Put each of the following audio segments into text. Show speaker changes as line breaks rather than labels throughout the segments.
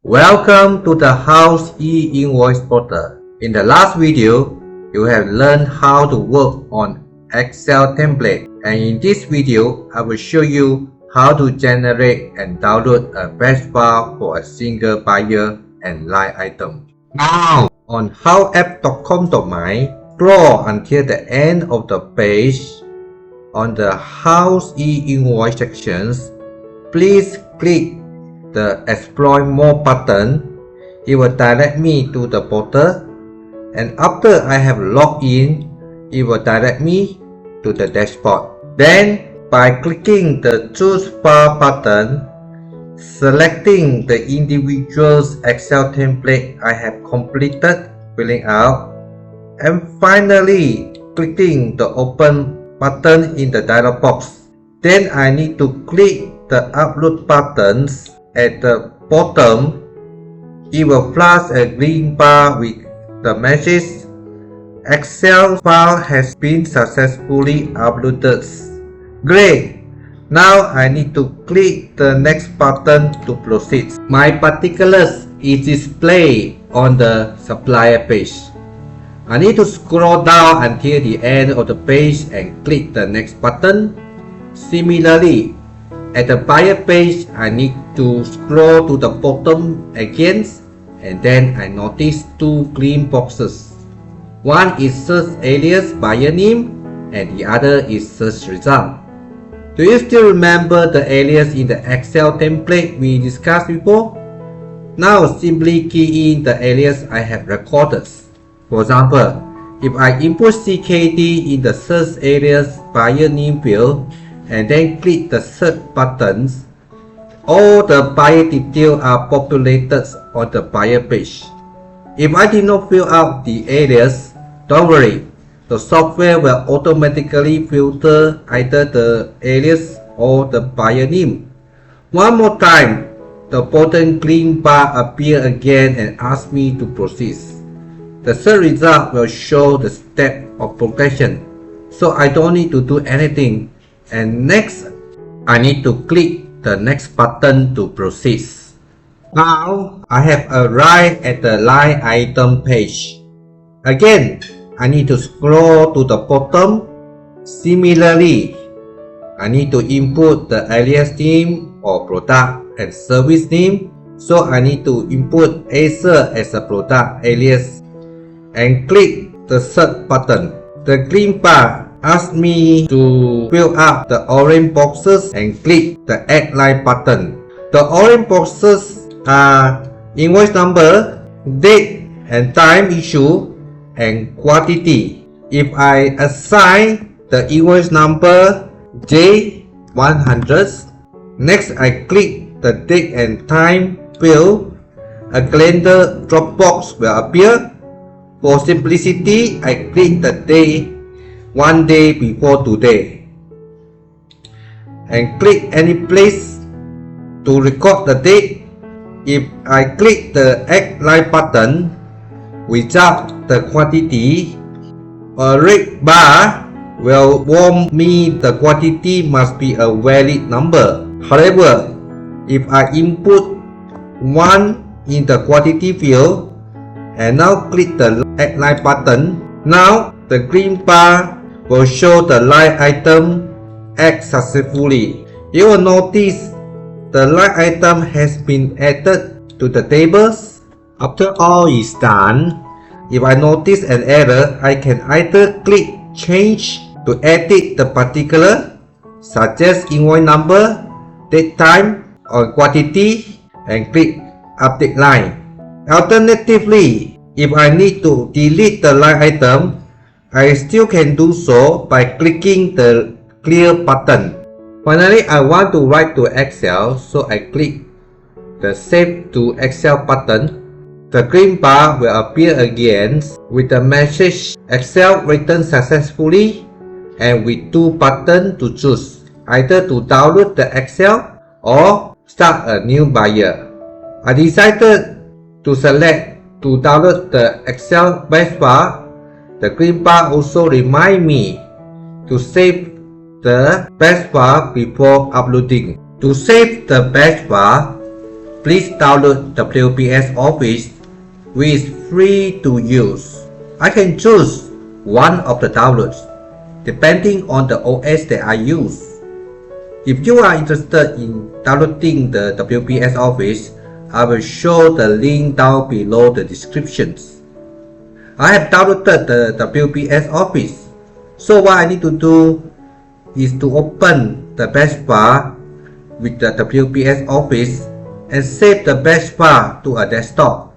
Welcome to the House e-invoice portal. In the last video, you have learned how to work on Excel template, and in this video, I will show you how to generate and download a batch file for a single buyer and line item. Now, on howsapp.com.my, scroll until the end of the page. On the House e-invoice sections, please click the Explore More button. It will direct me to the portal, and after I have logged in, it will direct me to the dashboard. Then, by clicking the Choose File button, selecting the individual Excel template I have completed filling out, and finally clicking the Open button in the dialog box. Then I need to click the Upload buttons at the bottom. It will flash a green bar with the message Excel file has been successfully uploaded. Great! Now I need to click the next button to proceed. My particulars is displayed on the supplier page. I need to scroll down until the end of the page and click the next button. Similarly, at the buyer page, I need to scroll to the bottom again, and then I notice two green boxes. One is search alias buyer name and the other is search result. Do you still remember the alias in the Excel template we discussed before? Now simply key in the alias I have recorded. For example, if I input CKD in the search alias buyer name field and then click the search buttons, all the buyer details are populated on the buyer page. If I did not fill out the alias, don't worry, the software will automatically filter either the alias or the buyer name. One more time, the bottom green bar appears again and asks me to proceed. The search result will show the step of progression, so I don't need to do anything. And next, I need to click the next button to proceed. Now, I have arrived at the line item page. Again, I need to scroll to the bottom. Similarly, I need to input the alias name or product and service name. So I need to input Acer as a product alias and click the search button. The green bar asks me to fill up the orange boxes and click the Add Line button. The orange boxes are invoice number, date and time issue, and quantity. If I assign the invoice number J100, next I click the date and time field, a calendar drop box will appear. For simplicity, I click the day, one day before today, and click any place to record the date. If I click the Add Line button without the quantity, a red bar will warn me the quantity must be a valid number. However, if I input 1 in the quantity field and now click the Add Line button, now the green bar will show the line item add successfully. You will notice the line item has been added to the tables. After all is done, if I notice an error, I can either click Change to edit the particular, such as invoice number, date time, or quantity, and click Update Line. Alternatively, if I need to delete the line item, I still can do so by clicking the Clear button. Finally, I want to write to Excel, so I click the Save to Excel button. The green bar will appear again with the message Excel written successfully and with two buttons to choose, either to download the Excel or start a new buyer. I decided to select to download the Excel batch file. The green bar also reminds me to save the batch file before uploading. To save the batch file, please download WPS Office, which is free to use. I can choose one of the downloads depending on the OS that I use. If you are interested in downloading the WPS Office, I will show the link down below the descriptions. I have downloaded the WPS Office, so what I need to do is to open the batch file with the WPS Office and save the batch file to a desktop.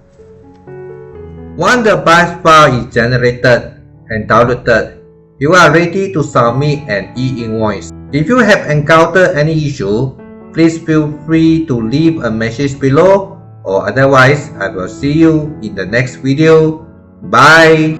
Once the batch file is generated and downloaded, you are ready to submit an e-invoice. If you have encountered any issue, please feel free to leave a message below, or otherwise I will see you in the next video. Bye!